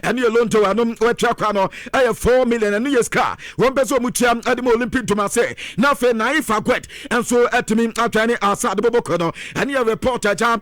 and you loan to anum wetrano 4 million and years car one peso mutiam at the Olympic to Marseille now for naive agwet and so at me attorney asad bobokono and you reporter jam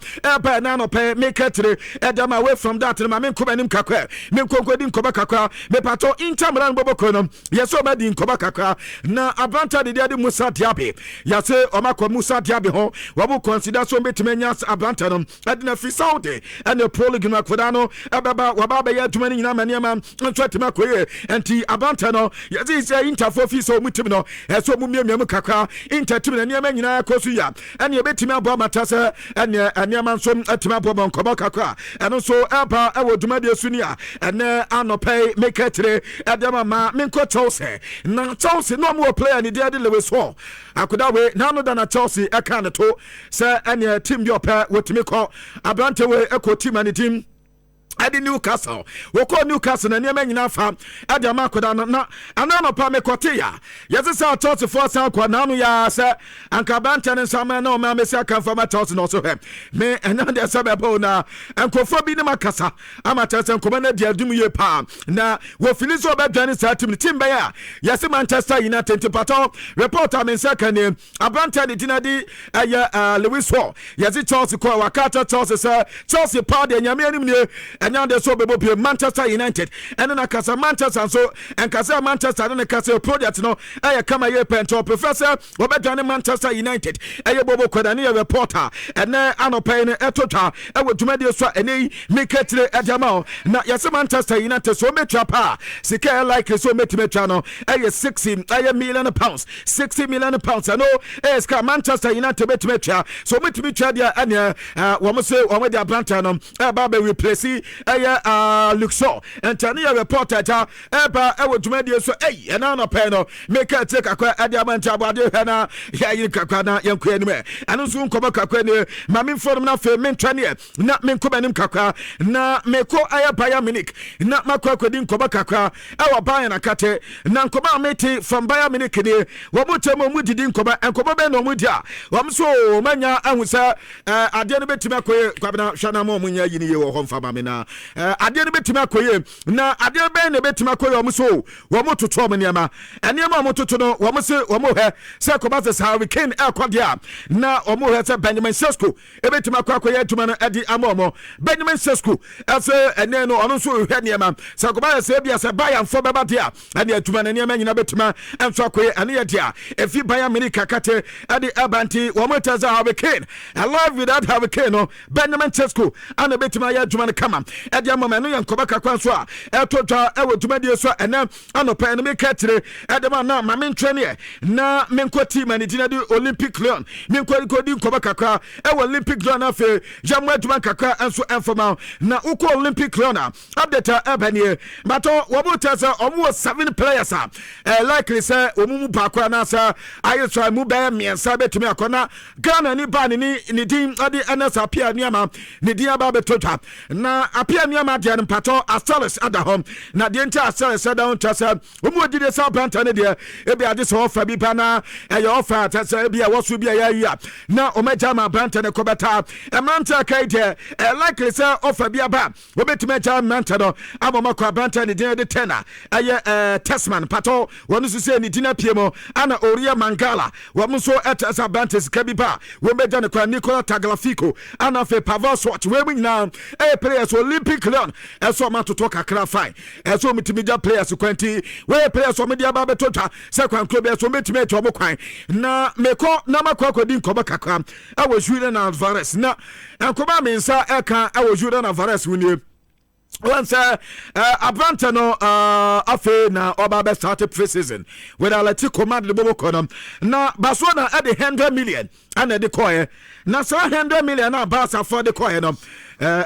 nano pay make it edam away from that my men come and kakwa men konkodin kobakakwa me pato intamran bobokono yeso badi kobakakwa na Abranta de dia de Musa Diaby yase omako Musa Diaby ho wabu consider so betimenya Abranta no adina fi Saudi and the polygon akwadano ababa wababa ya tumani nyina maniama ntwatima koye enti Abranta no yase say interfo fi so mutim no eso mumiem kakwa intertim na niama nyina kosu ya ene betimi abo matase ene aniama nso atima abo nkobakakwa eno so aba ewoduma de sunia ene anopay make it adama ma menko Chelsea na Chelsea no mo player ni dia de Lewis Hall akoda we na no da na Chelsea e kan to say any team bi opa wotimi ko Abrante we eko team ani team adi Newcastle woko Newcastle na niam nyina fa adi amakoda na anano pa mekote ya yesi sa Chelsea for san kwa na no ya se anka Abrante ne sama na o ma mesi aka fa ma Chelsea no so he me ena de sabebo na enkofo bi ne makasa amata se nkoma na dia dum ye pa na wo filizo obedwane sa team be ya yesi Manchester United pato reporter men second Abrante de dinadi Lewis Hall yesi Chelsea kwa wakata Chelsea pa de nyame anim ne enya de so bebo be Manchester United ene na kasa Manchester so en kasa Manchester ne kasa project no kama ye pento professor obedwane Manchester United bobo kwada ne reporter ene anopai ne etota wodumade so ene meketire adama na yase Manchester United so metwa pa sika like so metimetwa no 60 million pounds 60 million pounds no ska Manchester United metimetwa so metimetwa dia ene wo mo se wo de Abranta no ba be replace Luxor and Tania reporter eba wodumade so ena no pe no meketire kakwa adiamanta abade na ya kakwa na yankwa ni me anu so nkoba kakwa ni mame inform na fe mentwane na menkoba nim kakwa na meko Bayern Munich na makwa kwadi nkoba kakwa Bayern akate na nkoba meti from Bayern Munich ni wo mutemo mudidi nkoba enkoba be no mudia wo so manya ahusa ade no betimi akoye kwabena hwana mo munya yini ye wo homfa mame na ade no betimi akoye na ade be ne betimi akoye wo so wo mototo mo niama eniama mototo no wo se wo mo he se koba se Harry Kane kwadia na omo he se Benjamin Sesko ebetimi akoye atuma no edi amomo Benjamin Sesko ase ene no ono so hwe niama se koba se bia se Bayern fo beba dia ene atuma na niama nyina betuma enso akoye ene ye dia efi Bayern Munich kakate edi abanti wo mo taza Harry Kane I love you that Harry Kane no Benjamin Sesko ana betuma ya atuma no kama edi amoma no yankoba kakwa so a etotwa ewotuma die so ene anopa ene mekatire edi ma na ma mentwene na menkoti mani dinadi Olympic Lyon menkodi nkoba kakwa Olympic Lyon afi jamu atuma kakwa enso enfoma na uko Olympic Lyon update ebanie mato wobutasa omo 7 players likely say omumu pakwa na sa ayi try mu be miensa betumi akona Ghana ni ba ni din adi NS apia niama ni dia ba betotwa na apia niama dia mpato Asalis adahom na dia ntia Asalis adahom tasa omu odi de sa planta ne dia ebi ade so offer bi bana offer tasa ebi a wosu bi ya na omeja ma planta ne kobeta emanta kai de likely say offer bi aba obetime ja manta no amoma kwa planta ne dia de tena Tesman pato wonu so say ni dina piemo ana Oria Mangala wo so etasa bantes kabiba wo meja ne kwa Nicola Tagliafico ana fe Pavos watch we nyina players Olympic Lyon eso matoto kakra fine eso mitimija players kwanti we players o media ba betota se kwan club eso metime eto mo kwan na meko na makwa kwadi nkoba kakra awo Julian Alvarez na nkoba mensa eka awo Julian Alvarez wuni once Abranta no afe na oba be started pre-season with Atletico Madrid bobo kono na Barcelona at the 100 million and the coin na so 100 million na Barca for the coin no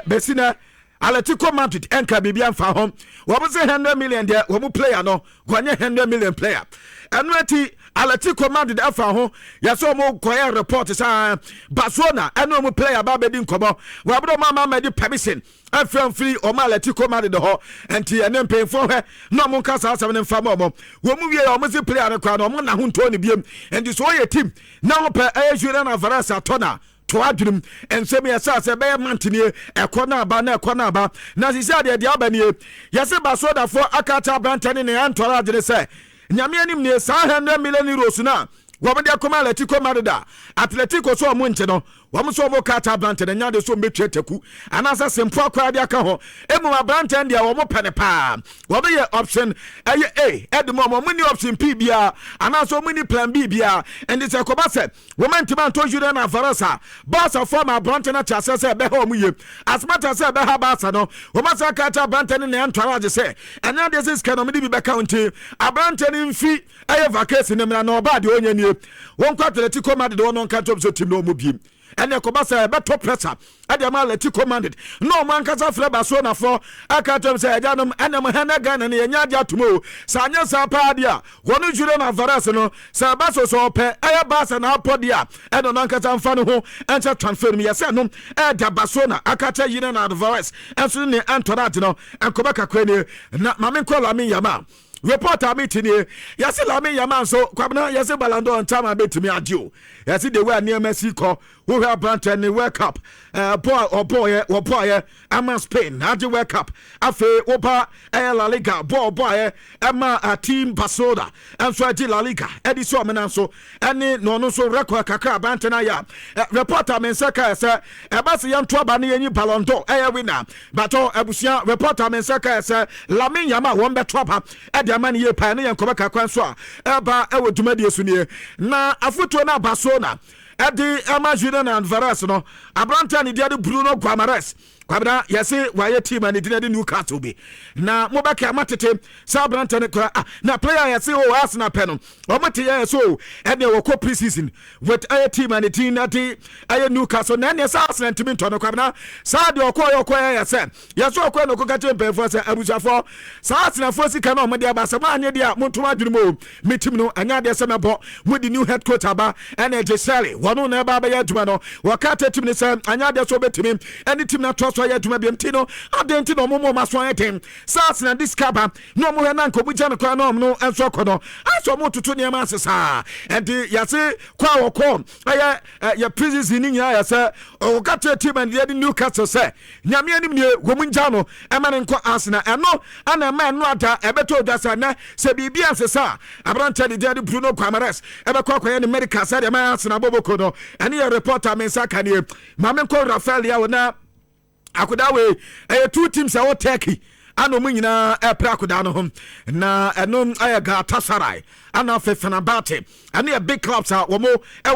besina Atletico Madrid enka bibia mfa hom wo say 100 million there wo player no gwanye 100 million player anwati Atletico Madrid afa ho yaso mo koya report sa Barcelona eno mo player ba be di nkobo wo abro mama di permission afam free o ma Atletico Madrid ho enti ene mpemfo he no mo nkasa asem ne mfa mo wo mu wie o mo si player ne kwa no mo na ho nto ne biem enti so ye team na ho pe Julian Alvarez atona to adwum ensem yesa se be mantini ekona aba na ekona aba na sisi de abanie yese basoda for akata brantani ne antora adene se nyame anim ne 100 million euros na wobede akoma Atletico Madrid Atletico so mo nche no wom so mo kata brantani nya de so metwe taku anasa sempo akwa de aka ho emu brantani dia wo mo pene pa wobe ye option A edmo mo ni option P bia anasa mo ni plan B bia and it's a kobase womantima to jure na varasa basa former brantani chase se be ho mo ye as much as be ha basa no wo masa kata brantani ne antwara je se anya de this can me be county abrantani mfi aye vacation ne mra no ba de onya ni won kwa Atletico Madrid won kan top so team no mo biem ene kobasa be top pressure Yamal Atletico Madrid no man kasa freba so na for akatom se ajanum ene mo hana Ghana ne nya dia tumo sanya sa pa dia wonu jure na varas no sa baso so pe aya basa na podia ene no kasa mfa no ho encha transfer mi yese no da basona akata yine na varas enso ne antorat no enkobaka kwani na mamen ko Lamine Yamal reporter meeting here yase Lamine Yamal so kwabna yase Ballon d'Or ntama betumi adio yase the way near Messi ko who have Brantford in World Cup boy ama Spain adi World Cup afe opa La Liga boy ama team Barcelona and so adi La Liga edi so amena so eni no so record kakra Brantford ya reporter men saka se ebase yanto aba ne yin Ballon d'Or winner but abusia reporter men saka se Lamine Yamal won beto aba edi ama ne ye pa ne yankoba kakra so a eba ewo dwumadi so ne na afoto na Barcelona Edi Ama Julian and Varas no Abranta ni dia de Bruno Guimaraes kwabra yese waye team and di Newcastle be na mobaka amatete sa Abranta ne na player yese o Arsenal pe no omate so ene wo ko preseason with a team and team na di aye Newcastle na ne sa Arsenal team to no kwabra sa de okoye yese yeso okoye no ko ka tempe for say abusafo sa Arsenal for sika na omade abasa ma anye dia montuma adwumo me team no anya de se mebo mudi new head coach aba ene Jesali wono na ba ya adwuma no wakata team ne se anya de so betimi any team na to so ya adwuma bi mti no adenti no momo maso ayetem sas na discover no mo na nko buja no kwa no enso kono aso mo tutu ne ma sesa and yase kwa woko aya ya prison ni nya yase wakata team and the Newcastle say nyame anim ne gomunja no e ma ne nko Arsenal eno ana ma no ada ebeto dasa na se bibia sesa abranta de Bruno Guimaraes ebe kwa ne medical say de ma Arsenal boboko no ene ya reporter men saka ne mamen ko Rafael ya wona akodawe two teams are Turkey ano mu nyina prakoda no hom na enom ayaga Tasarai ana Fenerbahce ana a big clubs are wo mo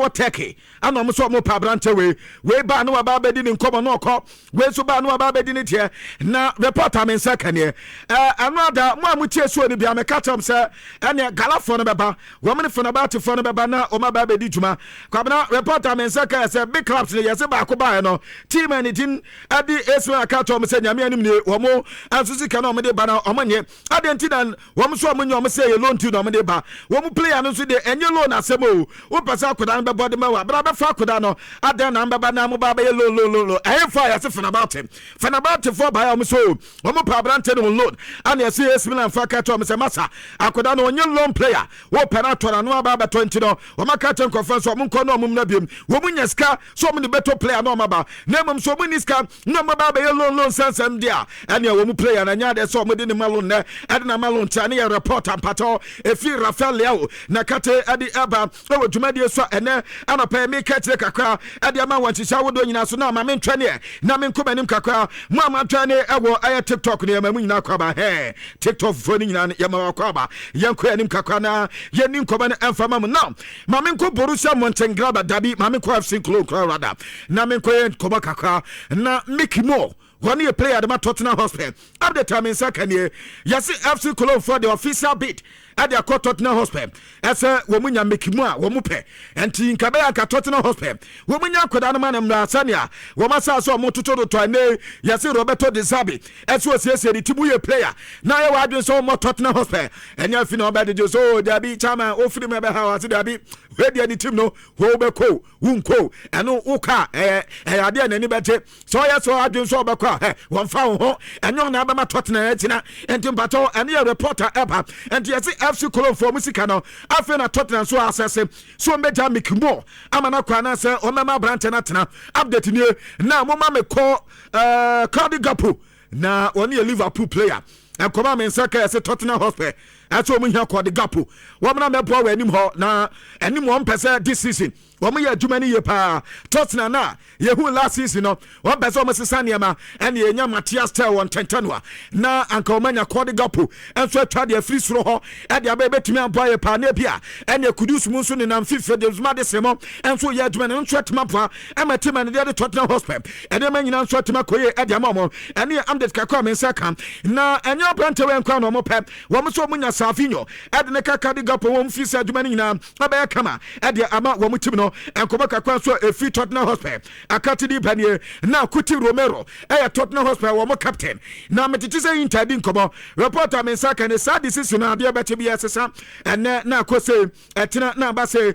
Turkey ana mo so mo pa brante we ba no aba bedi ni nkomo no ko we so ba no aba bedi ni tie na reporter men second here another mo amutie so ni bia me katam se ana Galafo no beba wo me Fenerbahce fo no beba na o ma ba bedi juma kwabna reporter men second se big clubs ni yese ba ko ba no team and team adi esma katam se nyame anim ni wo mo asusi kana o me de ba na o manye adenti dan wo mo so o munyo o me se ye loan to no me de ba wo mo player no so de enye loan asemo wo pesa akoda no be body ma wa bra be fa akoda no adan na mbaba na mo ba be lo eh fa ya se Fenerbahce for ba ya mo so wo mo pa brante no loan and ya se AS Milan fa ka to me se masa akoda no onye loan player wo pera to na no ba be 20 no wo maka ten conference wo mo nko no mo na biem wo mo nya ska so mo de beto player no ma ba na mo so mo ni ska no mo ba be loan sensem dia and ya wo mo player na nya de so mo de ni malon na ade na malon ta na ya reporter pato efi Rafael Leao na kate adi aba ewo dwumadi so ene ana pa me katre kakra adi ama wanchicha wodo nyina so na ma me ntwane na me nkomanim kakra mo ama ntwane ewo aya TikTok ne ma nyina kwa ba he TikTok fo ni nyina ya ma kwa ba yenko anim kakra na yeni nkoma na emfama mo na ma me nko Borussia Mönchengladbach dabi ma me ko FC Colorado na me nko nkoma kakra na Mickey Moore one year player at Tottenham Hotspur at the time in second year yes FC Cologne for the official bid at the Tottenham Hotspur as a woman Mikimua womupe and Tin Kabea Tottenham Hotspur woman Kodanaman and Rasania Womasa so Motuto to ane yes Roberto De Zerbi as was yes the Tibuye player now I do so more Tottenham Hotspur and you know about the so there be chama ofri me how there be where the team no Hobeko Wunko and no Uka ade na ni bete so yes so adun so obekwa one found ho and you na ba Tottenham tina and Timbato and your reporter ever and yes FC Cologne for musica no afen na Tottenham so asese so meja mikimo amana kwa na se o mema brante na tena update ni na mo ma me call Claudio Gapo na oni a Liverpool player and come me nsaka say Tottenham Hotspur aso mo hia Claudio Gapo wo na me bo wa anim ho na anim 1% this season wɔn yɛ adwuma ni yɛ paa Tottenham na yɛhu last season no wɔn pɛ sɛ wɔn sisa nneɛma ɛna yɛnya Matthias Tel wɔn tɛntɛnua na anka wɔn anya Claudio Gapo nso atwa deɛ firi soro hɔ ɛde aba ebɛtumi aboa yɛ paa na ebia ɛna Kudus mu nso nenam fifa de zuma de sɛmɔ nso yɛ adwuma no nso atuma poa ɛma tema ne de Tottenham Hotspur ɛnneɛma nyinaa nso atuma kɔyɛ ɛde ama wɔn ɛne amdet kakra me nsa kan na ɛnyɛ abrante wɛ nkwa na wɔn pɛ wɔn nso wɔn nya Savinho ɛde ne kaka de Gapo wɔn fi sɛ adwuma no nyinaa abɛyɛ kama ɛde ama wɔn tim no enkoba kakwa so efi Tottenham Hotspur akati di panie na Kuti Romero Tottenham Hotspur wo mo captain na metiti se intadi nkobo reporter men saka ne sa decision na bia beti bia sesa ene na kose etena na ba se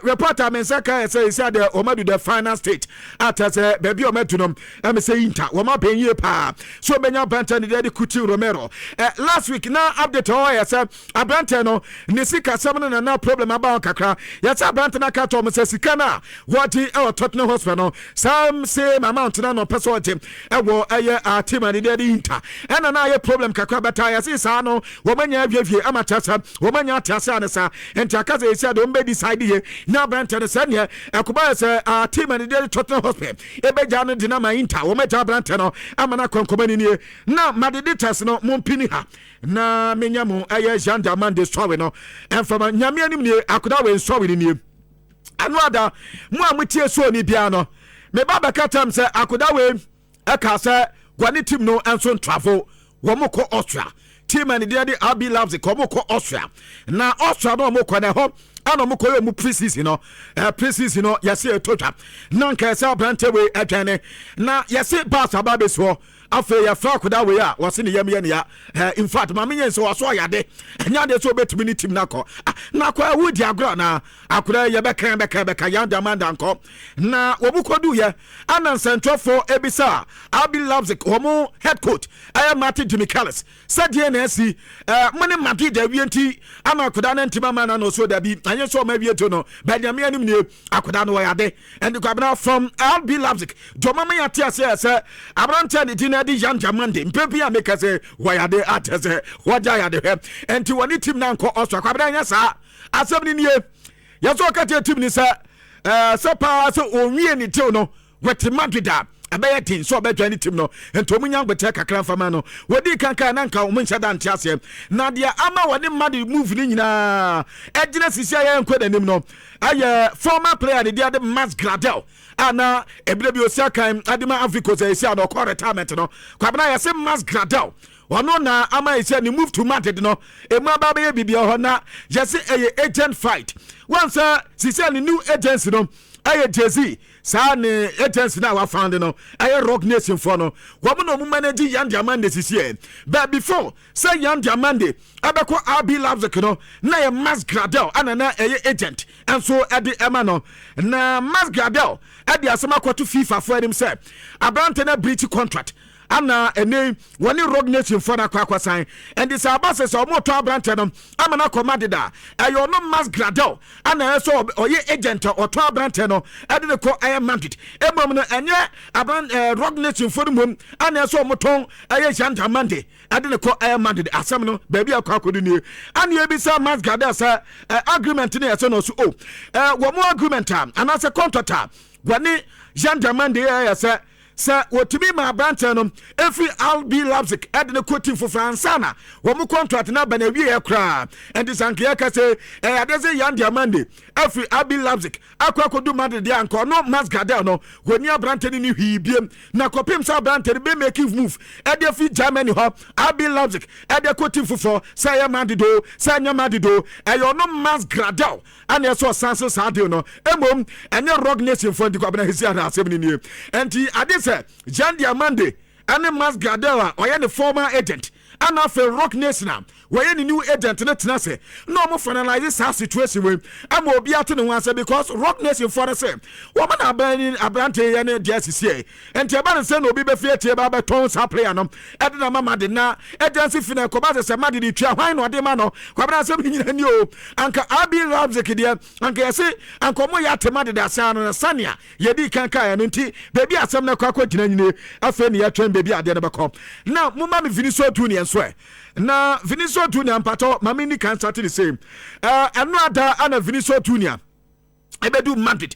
reporter men saka say de omadu the final stage atase baby omadu no am say inter wo ma benye pa so benya banta ne de Kuti Romero last week na update o yesa abante no ne sika sem na problem about kakra yesa abante na ka to mo say Kana what our Tottenham Hotspur no some same amount na no person team ewo eye team and the inter and na ye problem kakra beta ya say sa no wo manya aviavie amatasa wo manya atasa na sa enta say say do mbe decide ye na brand no say ne ekoba say team and the Tottenham Hotspur e beja no dinama inter wo meja brand no amana konkoma ni na madeditas no mompini ha na menya mo eye Diomande story no enfama nyame anim ni akoda we story ni Anwada mu amutie so ni bia no me baba katam se akoda we eka se gwani team no enso travel wo mo ko Austria team and the RB loves it ko Austria na Austria no mo ko na ho ana mo ko mu preseason no preseason no yase etotwa na nka se brante we atwane na yase pass ababe so afa ya fra koda we a wose ne yam ye ne ya in fact ma menye so waso ayade anya de so betumi ni team nako awudi agro na akura ye beka ya Diomande anko na obukodu ye ana central for ebisa Abi loves it homo head coach Martin Demichelis said ye na si money Madrid da wienti ana koda na ntima mana no so da bi anya so ma wieto no ba dia me anim ne akoda no yade and the kwabna from Abi loves it jomama ya tia say abranta ne di Diomande mpepi a make say wayade atese waja yade he enti woni team na nko Austria kwabra nya sa asem ni nie yaso kate team ni sa so pa so onwie ni tew no wete Madrid abaya tin so abetwa ni team no ento munya gbete kakra fama no wodi kanka na nka mo nhyada nte ase na dia ama woni Madrid move ni nyina ejina sisia ya nkwada nim no aye former player de dia de Mas Gradel ana ebire bi osiakan adima Africa say sia no retirement no kwabna ya se Mas Gradel ono na ama isia ni move to Madrid no emu aba be bibia ho na yesi agent fight once sisia ni new agency no aye Jay-Z sa ne agency na wa found no aye Rock Nation for no wo no manage Diomande sisia but before say Diomande abeko RB loves it no na ye Mas Gradel ana na agent and so at the emano na Mas Gradel at the asema kwato FIFA for him say abrante na breach contract ana ene woni Rock Nation for na kwakwa sign and this abase so mo to abrante no amana commandida ayo no Mas Gradel ana so oye agent or to abrante no ade de ko aye Madrid emom no enye Rock Nation for mum ana so mo ton aye Diomande ade de ko aye Madrid asem no baby akwakodu ni ana e bi sa Mas Gradel sa agreement ne so no so wo mo agreement ana se contract woni Diomande ya sa sa wotumi ma branche no every RB Leipzig edne quoting for Fransana wo mu contract na ba na wie ekra and this anke ka say adese Diomande every RB Leipzig akwakodu Madrid dia anko no Mas Gradel no woni branche ni hwibiem na kopim sa branche be make move ede fi Germany ho RB Leipzig ede quoting for say Madrid do say Madrid do eyo no Mas Gradel ana so sanso sadio no emom enye Rock Nation for the kwabena hisia na asem ni enti ade Diomande and Mas Gradel oye the former agent ana fe Rock Nation where any new agent na tena se no mo finalize sa situation we ama obi ato ne ho ase because Rock Nation for say wo man abani abrante ye ne dia sisi enti eba ne se no obi be fie tie ba beton sa player no e de na mama de na agency fina ko ba se ma de twa hwan no de ma no kwabra se nyina ni o anka abi labs kidia anka yesi anka mo ya tema de da sa no sania ye di kanka ya no nti bebi asem na kwa gyina nyine afa ni ya twen bebi ade ne beko na mo ma me Vinícius Junior so na Vinícius Junior mpato mama ni kan start the same eno ada ana Vinícius Junior ebedu Madrid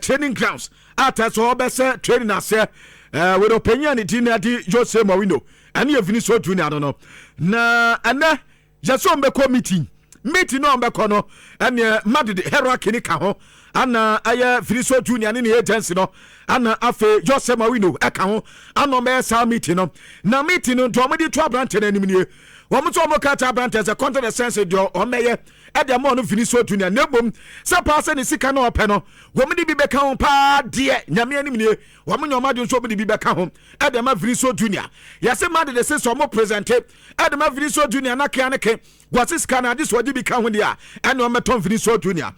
training grounds ata so obese training ase we opinion ni tin adi Jose Mourinho ani Vinícius Junior no na ana jaso mbeko meeting no mbeko no ene Madrid hierarchy ni ka ho ana aya Vinícius Junior ni agency no ana afe Jose Mourinho eka ho ana me sa meeting no na meeting no to omedi to brand na nim nie wo mo to mo ka ta brand as a content sense do o meye e de mo no Vinícius Junior na bom se pass ni sika na ope no wo mo di bi beka ho pa de nyame anim nie wo mo nyoma de so mo di bi beka ho e de ma Vinícius Junior ya se ma de se so mo present e de ma Vinícius Junior na ka ne ke gwase sika na de so di bi ka ho dia e no meton Vinícius Junior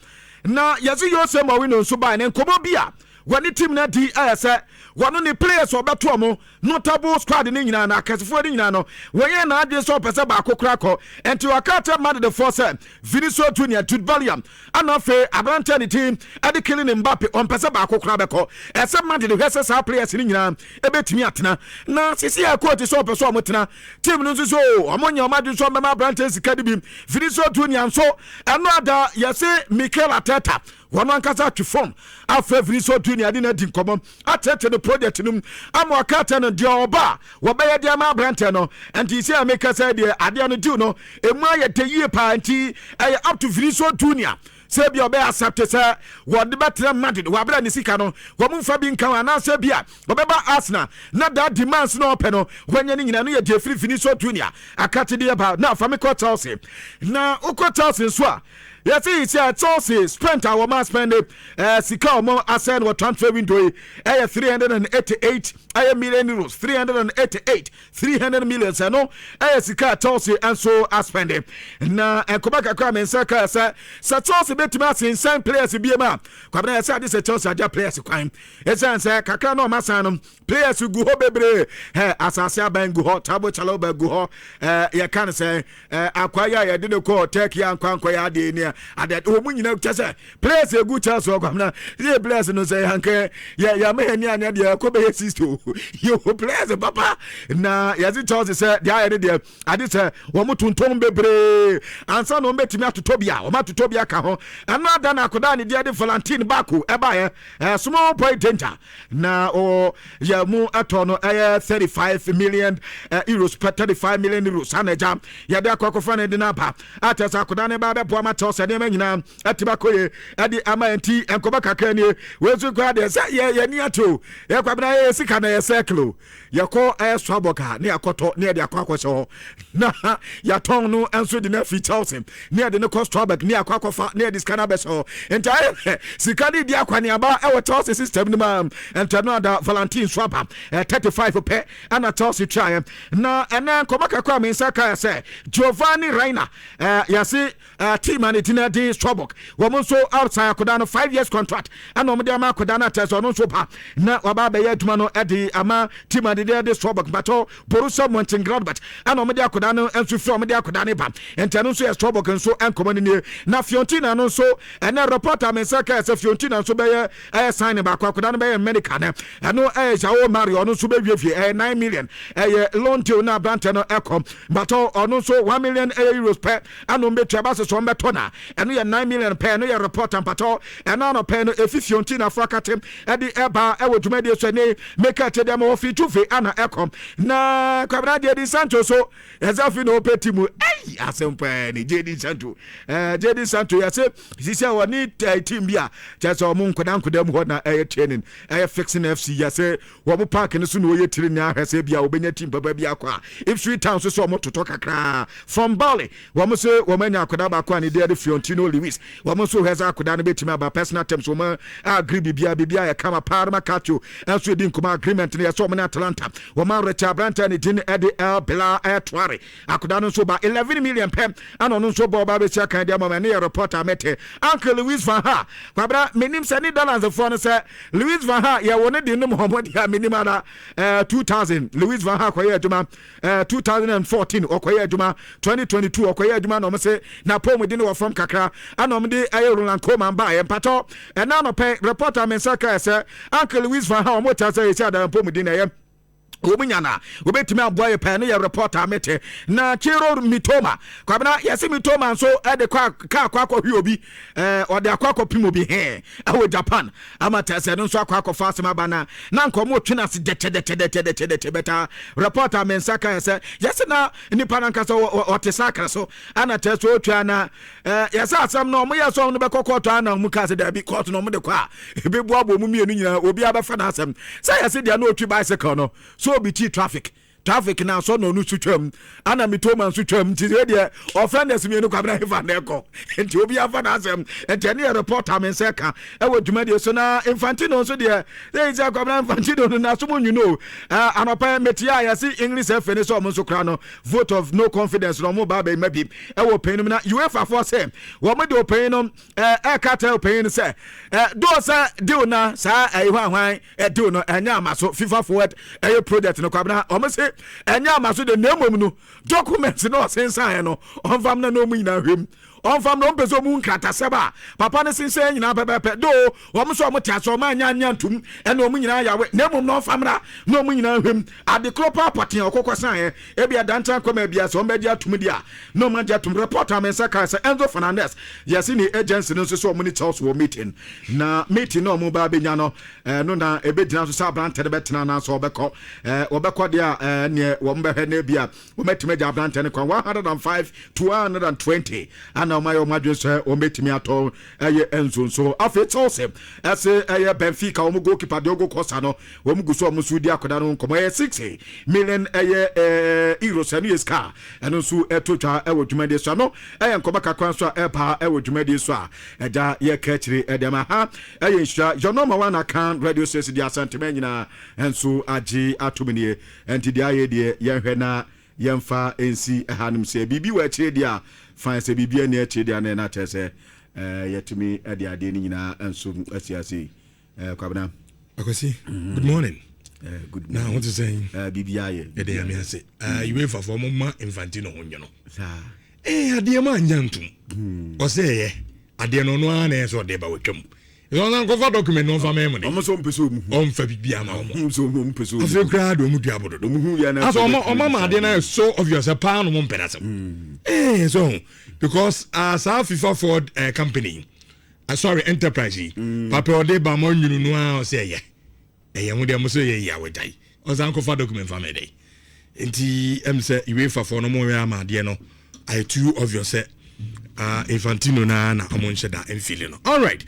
na yazi Jose Mourinho nso ba ne nkomo bia wani team na di ayese wanu ni players obeto omo notable squad ni nyina na akasefo ni nyina no wenye na ade so pese ba akokra ko enti wakata mad the force Vinícius Junior to Ballon anafe abrante ni team ade killing Mbappe on pese ba akokra beko ese mad the hese sa players ni nyina ebetimi atena na sisi akoti so pese omo tena team no so omonya omadu so mema abrante sika di Vinícius Junior so eno ada yese Mikel Arteta one ankasa to form after Vinícius Junior adi na di nkomo atete the project num amwakata no dia oba wo be ye dia ma brante no anti say ameka say dia ade no do no emu aye teyie pa anti up to Vinícius Junior say bi obe accept say wo de betre Madrid wo abra ni sika no wo mfa bi nkan ana say bia obeba Arsenal na that demands no open no wanya ni nyina no ye die free Vinícius Junior akate dia ba na fa me ko Chelsea na uko Chelsea so a yes, it's Chelsea spent our man spend sika mo ascend what transfer window 388 million euros 300 million no sika Chelsea and so spend na enkobaka kwa mensaka sa Chelsea betima sin players bi ma kwabena say this Chelsea aja players kwan esan say kakra no masan players gu ho bebre asase aban gu ho tabo chalo ba gu ho ya kan say akwaya ya de ko take ya nkwa ya de ni adat o munyina tese players egu Chelsea ogwamna the players no say hanke ya me ni anya de ko be sisto yo players papa na ya zi Chelsea say dia ya de ade say wo mutuntom bebre ansa no betimi atotobia wo matotobia ka ho anada na akoda ne dia de Valentine Bako eba ye small point danger na o ya mu atono 35 million euros per 35 million euros anaja ya de akwakofa ne de na ba atasa akoda ne ba be bo ma Chelsea de manyina atiba koye ade amanti enkoba kakra ne wezu kwa de ye ni ato ye kwabena ye sika na ye circle ye ko swaboka ne akoto ne de akwakoso na ya ton no enso de na fi Chelsea ne de ne cost Strabag ne akwakofa ne de scanner beso entire sika de dia kwani aba e Chelsea system ni ma entano da Valentine Swaba 35 pe ana Chelsea try na ena enkoba kakra me saka say Giovanni Reina ya see team and it di Strabag wo so outside akoda no 5 years contract and no dem akoda na test no so pa na waba be yaduma no edi ama team and di Strabag bato Borussia Mönchengladbach and no dem akoda no enso from dem akoda ne ba entano so Strabag nso enkomo ni na Fiorentina no so and reporter me say ka Fiorentina so be sign ba akoda no be medical na no Joao Mario no so be wie 9 million loan deal na brand no ekom bato ono so 1 million euros per and no be traba so beto na eno ye 9 million per no ye report ampato eno no per no Fiorentina frakatem e di eba e woduma de so ne make at dem ofi tufe ana ekom na kwabra de di Sancho so ezafi no petimu asempa ni JD Santo JD Santo ya say sisi woni team bia chese omo nkoda mu ho na training fixing FC ya say wo mo park ne so no ye training ahwese bia obenya team baba bia kwa if Sweet Town so omo toto kakra from Ballon wo mo say wo manya akoda ba kwa ne de Fiorentino Lewis wo mo so heza akoda ne betimi aba personal terms wo mo agree bibia ya kama parma kacho enso di nkoma agreement ne ya so omo na Atlanta wo ma Richard Branta ne din EDL Bela Etware akoda no so ba 11 million pem ano no so ba be sia kan dia mama ne reporter mete Uncle Louis Van Ha kwabra menim se ni dollars for no se Louis Van Ha ya woni di no Muhammad ya menim ada 2000 Louis Van Ha kwaye aduma 2014 okoye aduma 2022 okoye aduma no se na pom di no from kakra ano me di aye Roland Koeman ba empato na no pe reporter men saka se Uncle Louis Van Ha o mota se isi ada pom di na ye omunyana obetimi aboye pa ne ya reporter mete na Chiro Mitoma kwabena yesi Mitoma nso ede kwa hwiobi ode akwa pimo bi he awo Japan amata se nso akwa fast mabana na nkomo twina se de beta reporter mensaka se yesi na nipa nanka so otesaka so ana teso otwa na yesi asam no mo yeso no bekokoto ana mu ka se da bi court no mo de kwa ebebu abo mu mienu nyina obi abefa na asam se yesi dia na otwi bicycle no so biti traffic na so no nusu twam ana Mitoma nsu twam ti de offenders me no kwabra hefa na eko enti obi afa na asem enti ne reporter men seka e wo dwuma de so na Infantino so de they say kwabra Infantino na so you know anopa metia ya si English FN so mo so kra no vote of no confidence no mo ba be mabi e wo pain na UEFA for say wo mo de pain no cartel pain say do sa deal na sa hwan deal no anya amaso FIFA forward project no kwabra o mo say enya amaso de nemom no documents no sensan no onfam na no mu nyina hwem onfam no mpeso mu nkrata seba papa ne sensan nyina pepepe do wo mo so mo tiaso ma anya ntum ena o mu nyina yawe nemom no onfam na no mu nyina hwem ade kropa paten okokosan e bia dantan koma bia so mbedi atum dia no ma dia tum reporter men saka se Enzo Fernández yesi ni agency no so mo ni Charles wo meeting na meeting no mo ba benya no no na ebedina so sa brand de betena na so obekọ obekọ dia ne wo mbehwe na bia wo metime dia brand ne kwa 105 to 120 ana mayo madwe so wo metime ato Enzo so afetose ase Benfica wo goalkeeper Diogo Costa no wo guso wo su dia akoda no nkomo 60 million euros ani eska eno so etotwa wo dwumade so no nkoba kakran so epa wo dwumade so a eja ye kachiri edema ha nhira your number one account radio station dia sentiment nyina enso agi atomnie enti dia ye de ye hwe na yemfa ensi hanim se bibi wa chire dia fan se bibi ani chire dia na tese yetumi ade ade ni nyina enso asiasi kwabena akwasi good morning. Good now what is saying bibi aye e dey am say you for mama Infantino honyo no ade ma nyantum o say ye ade no no ana so de ba wetwam you know go for document no for me money omo so mpeso mu on fa bibia ma omo so mpeso mu afi kra do mu duabodo do mu ya na so omo ma ade na so obvious a pan mo mpedasem so because as a FIFA Ford company sorry enterprise papa ode ba mo nyunu no a say ye hu de mo so ye ya wedai o san ko for document for me dey enti say UEFA for no mo ya ma ade no I too obvious Infantino na omo nche da em feeling no all right.